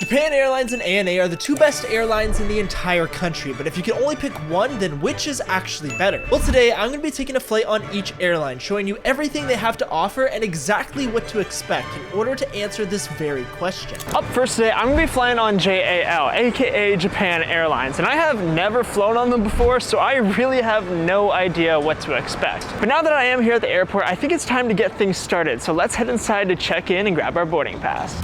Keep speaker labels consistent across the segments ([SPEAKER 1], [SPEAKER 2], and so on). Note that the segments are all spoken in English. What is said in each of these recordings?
[SPEAKER 1] Japan Airlines and ANA are the two best airlines in the entire country, but if you can only pick one, then which is actually better? Well, today I'm going to be taking a flight on each airline, showing you everything they have to offer and exactly what to expect in order to answer this very question.
[SPEAKER 2] Up first today, I'm going to be flying on JAL, aka Japan Airlines, and I have never flown on them before, so I really have no idea what to expect. But now that I am here at the airport, I think it's time to get things started, so let's head inside to check in and grab our boarding pass.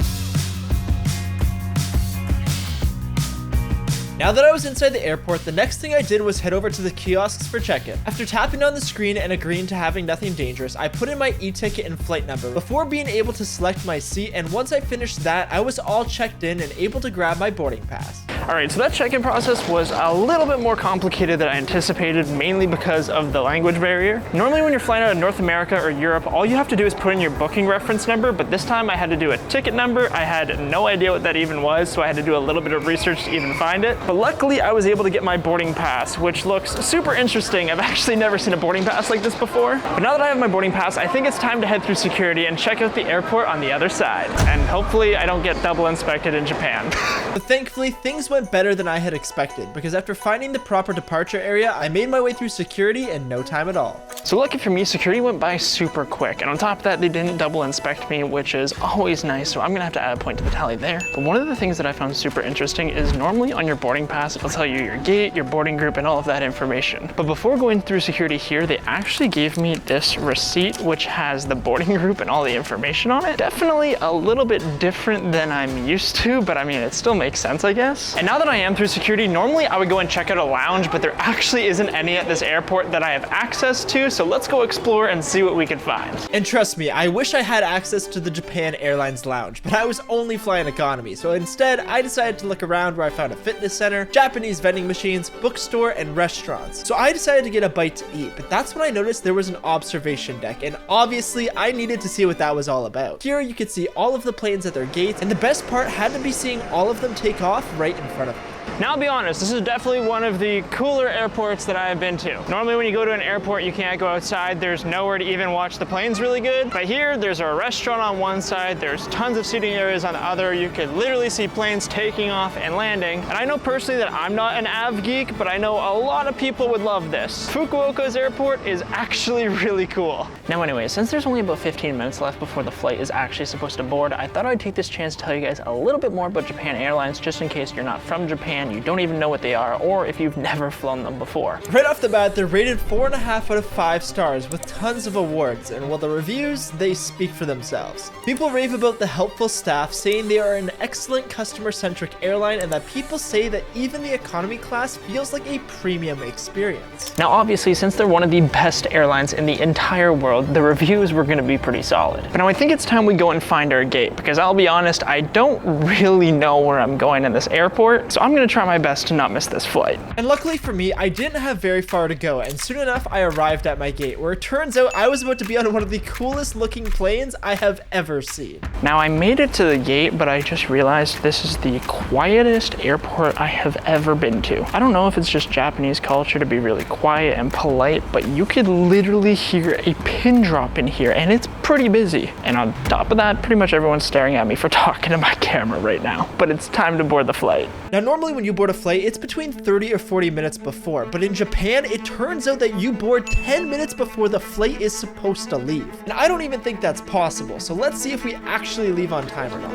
[SPEAKER 1] Now that I was inside the airport, the next thing I did was head over to the kiosks for check-in. After tapping on the screen and agreeing to having nothing dangerous, I put in my e-ticket and flight number before being able to select my seat, and once I finished that, I was all checked in and able to grab my boarding pass.
[SPEAKER 2] Alright, so that check-in process was a little bit more complicated than I anticipated, mainly because of the language barrier. Normally when you're flying out of North America or Europe, all you have to do is put in your booking reference number, but this time I had to do a ticket number. I had no idea what that even was, so I had to do a little bit of research to even find it. But luckily I was able to get my boarding pass, which looks super interesting. I've actually never seen a boarding pass like this before. But now that I have my boarding pass, I think it's time to head through security and check out the airport on the other side. And hopefully I don't get double inspected in Japan.
[SPEAKER 1] But thankfully, things went better than I had expected, because after finding the proper departure area, I made my way through security in no time at all.
[SPEAKER 2] So lucky for me, security went by super quick, and on top of that, they didn't double inspect me, which is always nice, so I'm gonna have to add a point to the tally there. But one of the things that I found super interesting is normally on your boarding pass, it'll tell you your gate, your boarding group, and all of that information. But before going through security here, they actually gave me this receipt, which has the boarding group and all the information on it. Definitely a little bit different than I'm used to, but I mean, it still makes sense, I guess. And now that I am through security, normally I would go and check out a lounge, but there actually isn't any at this airport that I have access to, so let's go explore and see what we can find.
[SPEAKER 1] And trust me, I wish I had access to the Japan Airlines lounge, but I was only flying economy, so instead I decided to look around where I found a fitness center, Japanese vending machines, bookstore, and restaurants. So I decided to get a bite to eat, but that's when I noticed there was an observation deck, and obviously I needed to see what that was all about. Here you could see all of the planes at their gates, and the best part had to be seeing all of them take off right in front of me.
[SPEAKER 2] Now, I'll be honest, this is definitely one of the cooler airports that I've been to. Normally when you go to an airport, you can't go outside. There's nowhere to even watch the planes really good. But here, there's a restaurant on one side, there's tons of seating areas on the other. You could literally see planes taking off and landing. And I know personally that I'm not an av geek, but I know a lot of people would love this. Fukuoka's airport is actually really cool. Now anyway, since there's only about 15 minutes left before the flight is actually supposed to board, I thought I'd take this chance to tell you guys a little bit more about Japan Airlines, just in case you're not from Japan, you don't even know what they are, or if you've never flown them before.
[SPEAKER 1] Right off the bat, they're rated 4.5 out of 5 stars with tons of awards, and while the reviews, they speak for themselves. People rave about the helpful staff, saying they are an excellent customer-centric airline, and that people say that even the economy class feels like a premium experience.
[SPEAKER 2] Now obviously, since they're one of the best airlines in the entire world, the reviews were going to be pretty solid. But now I think it's time we go and find our gate, because I'll be honest, I don't really know where I'm going in this airport, so I'm going to try my best to not miss this flight.
[SPEAKER 1] And luckily for me, I didn't have very far to go, and soon enough I arrived at my gate, where it turns out I was about to be on one of the coolest looking planes I have ever seen.
[SPEAKER 2] Now I made it to the gate, but I just realized this is the quietest airport I have ever been to. I don't know if it's just Japanese culture to be really quiet and polite, but you could literally hear a pin drop in here, and it's pretty busy. And on top of that, pretty much everyone's staring at me for talking to my camera right now. But it's time to board the flight.
[SPEAKER 1] Now normally when you board a flight, it's between 30 or 40 minutes before, but in Japan, it turns out that you board 10 minutes before the flight is supposed to leave. And I don't even think that's possible, so let's see if we actually leave on time or not.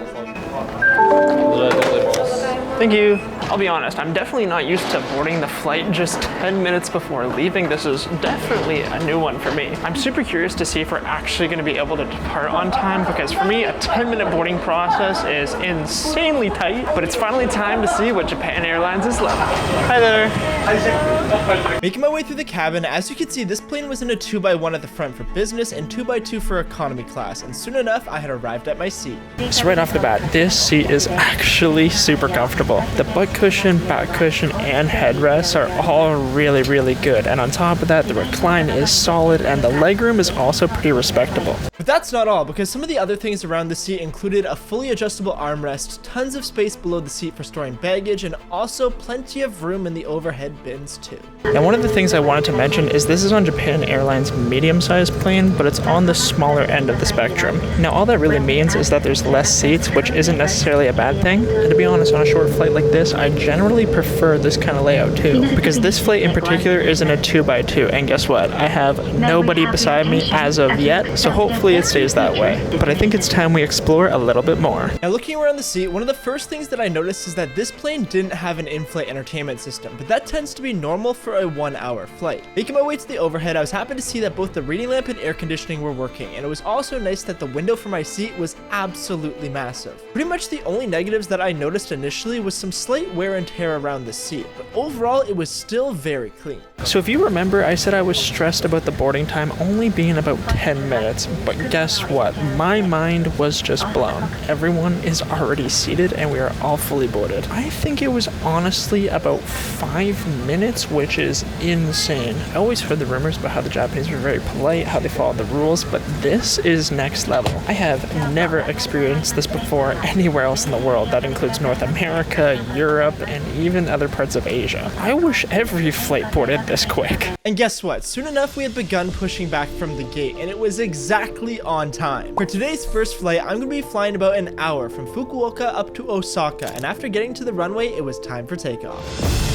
[SPEAKER 2] Thank you. I'll be honest, I'm definitely not used to boarding the flight just 10 minutes before leaving. This is definitely a new one for me. I'm super curious to see if we're actually going to be able to depart on time, because for me, a 10-minute boarding process is insanely tight, but it's finally time to see what Japan Airlines is like. Hi there.
[SPEAKER 1] Making my way through the cabin, as you can see, this plane was in a 2x1 at the front for business and 2x2 for economy class, and soon enough, I had arrived at my seat.
[SPEAKER 2] So right off the bat, this seat is actually super comfortable. The butt cushion, back cushion, and headrests are all really, really good. And on top of that, the recline is solid, and the legroom is also pretty respectable.
[SPEAKER 1] With that's not all, because some of the other things around the seat included a fully adjustable armrest, tons of space below the seat for storing baggage, and also plenty of room in the overhead bins too.
[SPEAKER 2] Now, one of the things I wanted to mention is this is on Japan Airlines medium-sized plane, but it's on the smaller end of the spectrum. Now, all that really means is that there's less seats, which isn't necessarily a bad thing. And to be honest, on a short flight like this, I generally prefer this kind of layout too, because this flight in particular isn't a 2x2, and guess what? I have nobody beside me as of yet, so hopefully it stays that way. But I think it's time we explore a little bit more.
[SPEAKER 1] Now, looking around the seat, one of the first things that I noticed is that this plane didn't have an in-flight entertainment system, but that tends to be normal for a 1-hour flight. Making my way to the overhead, I was happy to see that both the reading lamp and air conditioning were working, and it was also nice that the window for my seat was absolutely massive. Pretty much the only negatives that I noticed initially was some slight wear and tear around the seat, but overall it was still very clean.
[SPEAKER 2] So if you remember, I said I was stressed about the boarding time only being about 10 minutes, but guess what? My mind was just blown. Everyone is already seated and we are all fully boarded. I think it was honestly about 5 minutes, which is insane. I always heard the rumors about how the Japanese were very polite, how they followed the rules, but this is next level. I have never experienced this before anywhere else in the world. That includes North America, Europe, and even other parts of Asia. I wish every flight boarded this quick.
[SPEAKER 1] And guess what? Soon enough we had begun pushing back from the gate, and it was exactly on time. For today's first flight, I'm going to be flying about an hour from Fukuoka up to Osaka, and after getting to the runway, it was time for takeoff.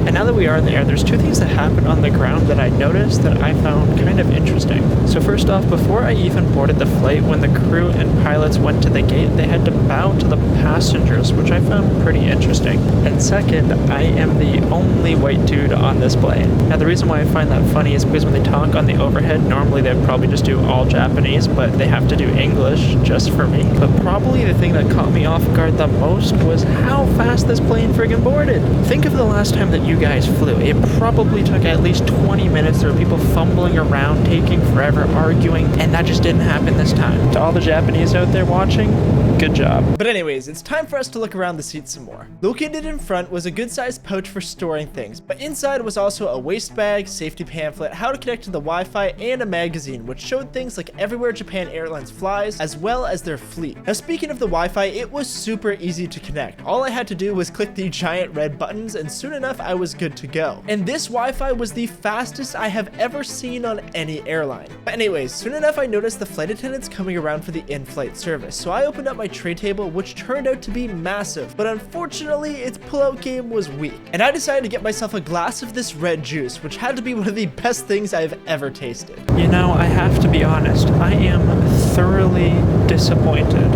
[SPEAKER 2] And now that we are in the air, there's two things that happened on the ground that I noticed that I found kind of interesting. So first off, before I even boarded the flight, when the crew and pilots went to the gate, they had to bow to the passengers, which I found pretty interesting. And second, I am the only white dude on this plane. Now the reason why I find that funny is because when they talk on the overhead, normally they'd probably just do all Japanese, but they have to do English just for me. But probably the thing that caught me off guard the most was how fast this plane friggin' boarded. Think of the last time that you guys flew. It probably took at least 20 minutes. There were people fumbling around, taking forever, arguing, and that just didn't happen this time. To all the Japanese out there watching, good job.
[SPEAKER 1] But anyways, it's time for us to look around the seat some more. Located in front was a good-sized pouch for storing things, but inside was also a waist bag, safety pamphlet, how to connect to the Wi-Fi, and a magazine which showed things like everywhere Japan Airlines flies, as well as their fleet. Now speaking of the Wi-Fi, it was super easy to connect. All I had to do was click the giant red buttons, and soon enough I was good to go. And this Wi-Fi was the fastest I have ever seen on any airline. But anyways, soon enough I noticed the flight attendants coming around for the in-flight service, so I opened up my tray table, which turned out to be massive, but unfortunately its pull-out game was weak. And I decided to get myself a glass of this red juice, which had to be one of the best things I've ever tasted.
[SPEAKER 2] You know, I have to be honest, I am thoroughly disappointed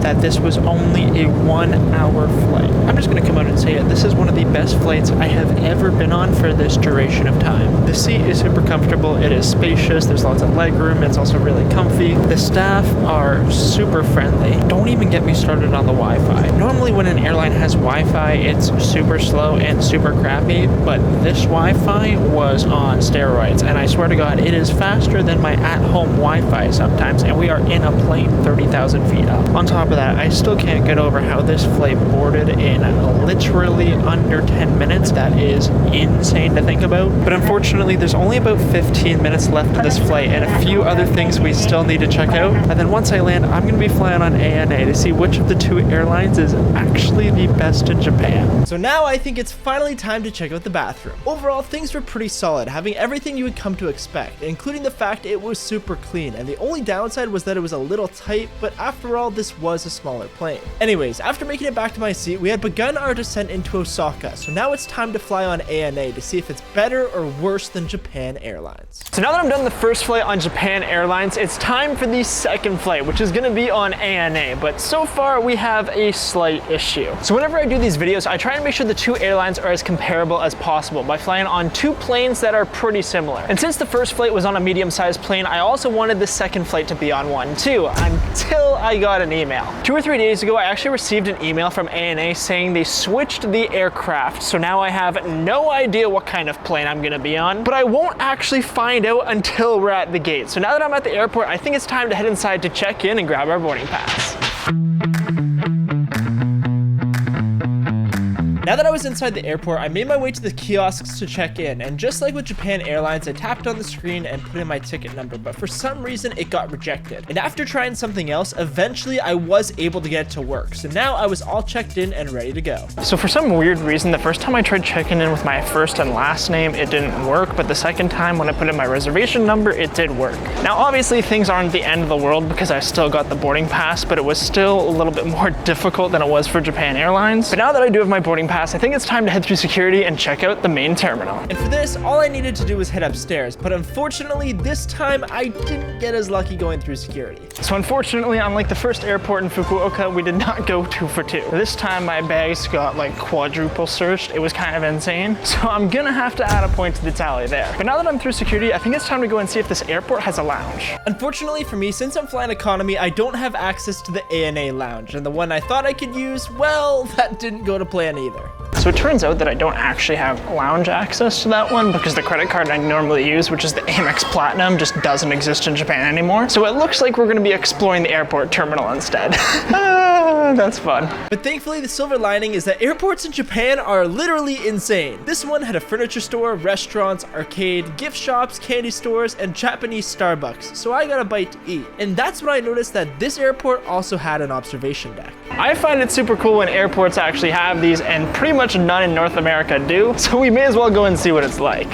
[SPEAKER 2] that this was only a 1-hour flight. I'm just gonna come out and say it, this is one of the best flights I have ever been on for this duration of time. The seat is super comfortable, it is spacious, there's lots of leg room, it's also really comfy. The staff are super friendly. Don't even get me started on the Wi-Fi. Normally when an airline has Wi-Fi, it's super slow and super crappy, but this Wi-Fi was on steroids, and I swear to God, it is faster than my at-home Wi-Fi sometimes, and we are in a plane 30,000 feet up. On top of that, I still can't get over how this flight boarded in literally under 10 minutes. That is insane to think about. But unfortunately, there's only about 15 minutes left of this flight and a few other things we still need to check out. And then once I land, I'm going to be flying on ANA to see which of the two airlines is actually the best in Japan.
[SPEAKER 1] So now I think it's finally time to check out the bathroom. Overall, things were pretty solid, having everything you would come to expect, including the fact it was super clean, and the only downside was that it was a little tight, but after all, this was a smaller plane. Anyways, after making it back to my seat, we had begun our descent into Osaka, so now it's time to fly on ANA to see if it's better or worse than Japan Airlines.
[SPEAKER 2] So now that I'm done the first flight on Japan Airlines, it's time for the second flight, which is going to be on ANA, but so far we have a slight issue. So whenever I do these videos, I try to make sure the two airlines are as comparable as possible by flying on two planes that are pretty similar. And since the first flight was on a medium-sized plane, I also wanted the second flight to be on one too, until I got an email. 2 or 3 days ago, I actually received an email from ANA saying they switched the aircraft, so now I have no idea what kind of plane I'm gonna be on, but I won't actually find out until we're at the gate. So now that I'm at the airport, I think it's time to head inside to check in and grab our boarding pass.
[SPEAKER 1] Now Now that I was inside the airport, I made my way to the kiosks to check in, and just like with Japan Airlines, I tapped on the screen and put in my ticket number, but for some reason it got rejected. And after trying something else, eventually I was able to get it to work. So now I was all checked in and ready to go.
[SPEAKER 2] So for some weird reason, the first time I tried checking in with my first and last name, it didn't work, but the second time when I put in my reservation number, it did work. Now obviously things aren't the end of the world because I still got the boarding pass, but it was still a little bit more difficult than it was for Japan Airlines. But now that I do have my boarding pass, I think it's time to head through security and check out the main terminal.
[SPEAKER 1] And for this, all I needed to do was head upstairs, but unfortunately this time I didn't get as lucky going through security.
[SPEAKER 2] So unfortunately, unlike the first airport in Fukuoka, we did not go 2 for 2. This time my bags got like quadruple searched. It was kind of insane. So I'm gonna have to add a point to the tally there. But now that I'm through security, I think it's time to go and see if this airport has a lounge.
[SPEAKER 1] Unfortunately for me, since I'm flying economy, I don't have access to the ANA lounge, and the one I thought I could use, well, that didn't go to plan either.
[SPEAKER 2] So it turns out that I don't actually have lounge access to that one because the credit card I normally use, which is the Amex Platinum, just doesn't exist in Japan anymore. So it looks like we're gonna be exploring the airport terminal instead. That's fun.
[SPEAKER 1] But thankfully, the silver lining is that airports in Japan are literally insane. This one had a furniture store, restaurants, arcade, gift shops, candy stores, and Japanese Starbucks, so I got a bite to eat. And that's when I noticed that this airport also had an observation deck.
[SPEAKER 2] I find it super cool when airports actually have these, and pretty much none in North America do, so we may as well go and see what it's like.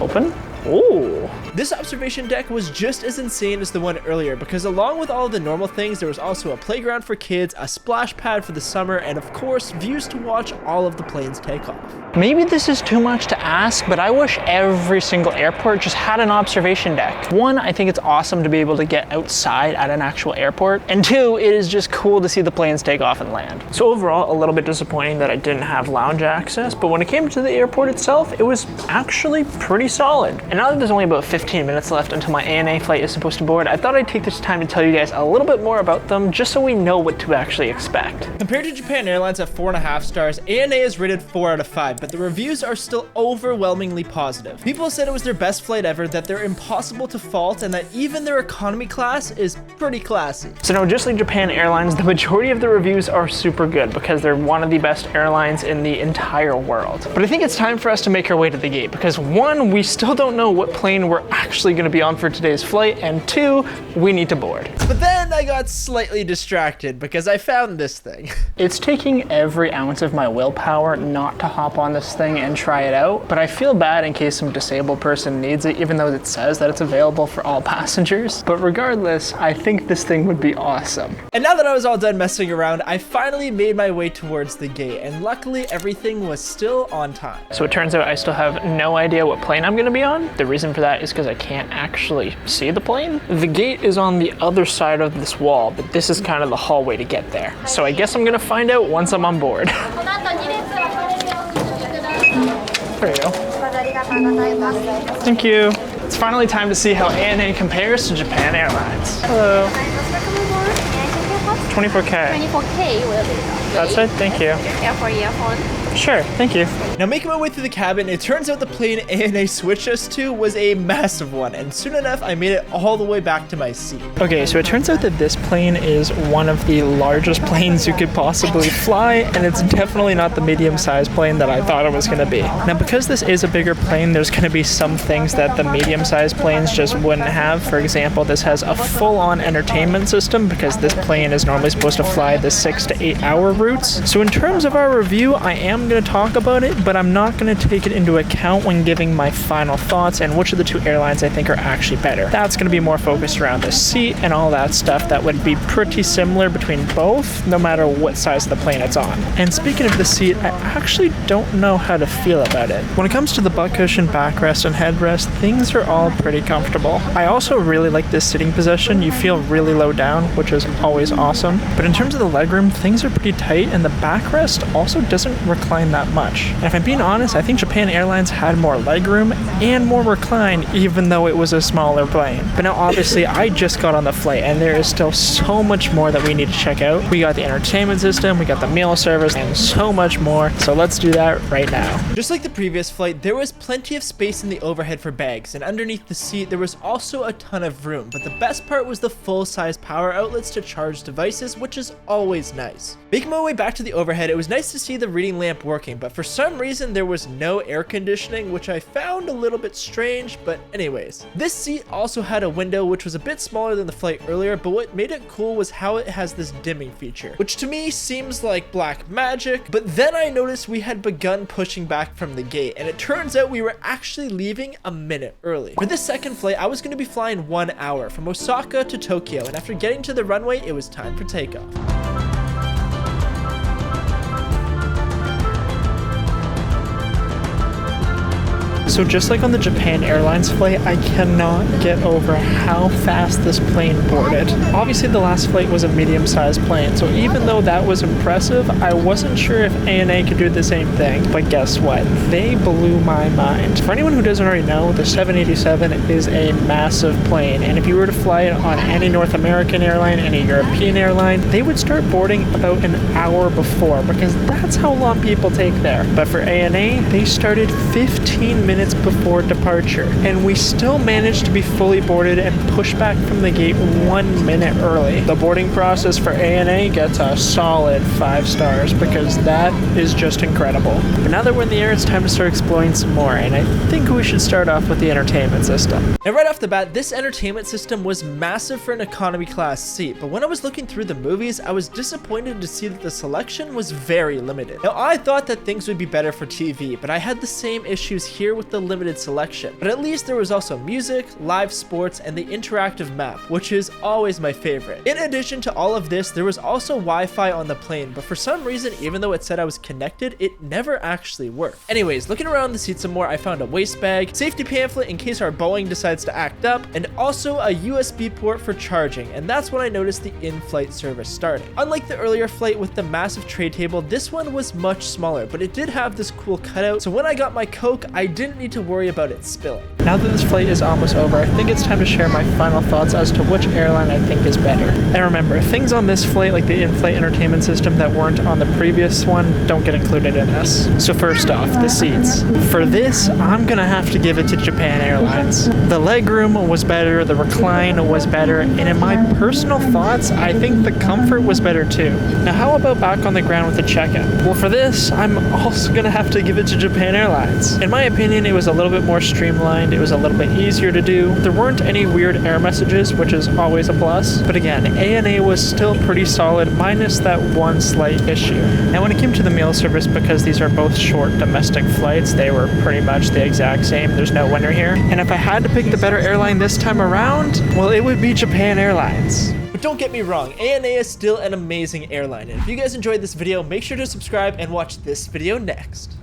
[SPEAKER 2] Open? Ooh.
[SPEAKER 1] This observation deck was just as insane as the one earlier because along with all of the normal things, there was also a playground for kids, a splash pad for the summer, and of course, views to watch all of the planes take off.
[SPEAKER 2] Maybe this is too much to ask, but I wish every single airport just had an observation deck. One, I think it's awesome to be able to get outside at an actual airport, and two, it is just cool to see the planes take off and land. So overall, a little bit disappointing that I didn't have lounge access, but when it came to the airport itself, it was actually pretty solid. And now that there's only about 15 minutes left until my ANA flight is supposed to board, I thought I'd take this time to tell you guys a little bit more about them just so we know what to actually expect.
[SPEAKER 1] Compared to Japan Airlines at 4.5 stars, ANA is rated 4 out of 5, but the reviews are still overwhelmingly positive. People said it was their best flight ever, that they're impossible to fault, and that even their economy class is pretty classy.
[SPEAKER 2] So now, just like Japan Airlines, the majority of the reviews are super good because they're one of the best airlines in the entire world. But I think it's time for us to make our way to the gate because one, we still don't know what plane we're actually going to be on for today's flight, and two, we need to board.
[SPEAKER 1] But then I got slightly distracted because I found this thing.
[SPEAKER 2] It's taking every ounce of my willpower not to hop on this thing and try it out, but I feel bad in case some disabled person needs it, even though it says that it's available for all passengers. But regardless, I think this thing would be awesome.
[SPEAKER 1] And now that I was all done messing around, I finally made my way towards the gate, and luckily everything was still on time.
[SPEAKER 2] So it turns out I still have no idea what plane I'm going to be on. The reason for that is because I can't actually see the plane. The gate is on the other side of this wall, but this is kind of the hallway to get there. So I guess I'm going to find out once I'm on board. There you go. Thank you. It's finally time to see how ANA compares to Japan Airlines. Hello. 24K.
[SPEAKER 3] 24K will be.
[SPEAKER 2] That's it, thank you.
[SPEAKER 3] For earphone.
[SPEAKER 2] Sure, thank you.
[SPEAKER 1] Now making my way through the cabin, it turns out the plane ANA switched us to was a massive one, and soon enough I made it all the way back to my seat.
[SPEAKER 2] Okay, so it turns out that this plane is one of the largest planes you could possibly fly, and it's definitely not the medium-sized plane that I thought it was going to be. Now because this is a bigger plane, there's going to be some things that the medium-sized planes just wouldn't have. For example, this has a full-on entertainment system because this plane is normally supposed to fly the 6 to 8 hour routes. So in terms of our review, I am going to talk about it, but I'm not going to take it into account when giving my final thoughts and which of the two airlines I think are actually better. That's going to be more focused around the seat and all that stuff that would be pretty similar between both, no matter what size of the plane it's on. And speaking of the seat, I actually don't know how to feel about it. When it comes to the butt cushion, backrest, and headrest, things are all pretty comfortable. I also really like this sitting position. You feel really low down, which is always awesome. But in terms of the legroom, things are pretty tight, and the backrest also doesn't recline
[SPEAKER 4] recline that much. And if I'm being honest, I think Japan Airlines had more legroom and more recline even though it was a smaller plane. But now obviously I just got on the flight and there is still so much more that we need to check out. We got the entertainment system, we got the meal service, and so much more. So let's do that right now.
[SPEAKER 1] Just like the previous flight, there was plenty of space in the overhead for bags, and underneath the seat there was also a ton of room, but the best part was the full-size power outlets to charge devices, which is always nice. Making my way back to the overhead, it was nice to see the reading lamp working, but for some reason there was no air conditioning, which I found a little bit strange, but anyways. This seat also had a window, which was a bit smaller than the flight earlier, but what made it cool was how it has this dimming feature, which to me seems like black magic. But then I noticed we had begun pushing back from the gate, and it turns out we were actually leaving a minute early. For this second flight, I was going to be flying 1 hour from Osaka to Tokyo, and after getting to the runway, it was time for takeoff.
[SPEAKER 4] So just like on the Japan Airlines flight, I cannot get over how fast this plane boarded. Obviously the last flight was a medium-sized plane, so even though that was impressive, I wasn't sure if ANA could do the same thing. But guess what? They blew my mind. For anyone who doesn't already know, the 787 is a massive plane, and if you were to fly it on any North American airline, any European airline, they would start boarding about an hour before, because that's how long people take there. But for ANA, they started 15 minutes before departure, and we still managed to be fully boarded and pushed back from the gate 1 minute early. The boarding process for ANA gets a solid 5 stars because that is just incredible. But now that we're in the air, it's time to start exploring some more, and I think we should start off with the entertainment system.
[SPEAKER 1] Now right off the bat, this entertainment system was massive for an economy class seat, but when I was looking through the movies, I was disappointed to see that the selection was very limited. Now I thought that things would be better for TV, but I had the same issues here with the limited selection. But at least there was also music, live sports, and the interactive map, which is always my favorite. In addition to all of this, there was also Wi-Fi on the plane, but for some reason, even though it said I was connected, it never actually worked. Anyways, looking around the seat some more, I found a waist bag, safety pamphlet in case our Boeing decides to act up, and also a USB port for charging, and that's when I noticed the in-flight service starting. Unlike the earlier flight with the massive tray table, this one was much smaller, but it did have this cool cutout, so when I got my Coke, I didn't need to worry about it spilling.
[SPEAKER 4] Now that this flight is almost over, I think it's time to share my final thoughts as to which airline I think is better. And remember, things on this flight, like the in-flight entertainment system that weren't on the previous one, don't get included in this. So first off, the seats. For this, I'm gonna have to give it to Japan Airlines. The legroom was better, the recline was better, and in my personal thoughts, I think the comfort was better too. Now how about back on the ground with the check-in? Well, for this, I'm also gonna have to give it to Japan Airlines. In my opinion, it was a little bit more streamlined, it was a little bit easier to do. There weren't any weird error messages, which is always a plus. But again, ANA was still pretty solid, minus that one slight issue. Now when it came to the meal service, because these are both short domestic flights, they were pretty much the exact same. There's no winner here. And if I had to pick the better airline this time around, well, it would be Japan Airlines.
[SPEAKER 1] But don't get me wrong, ANA is still an amazing airline, and if you guys enjoyed this video, make sure to subscribe and watch this video next.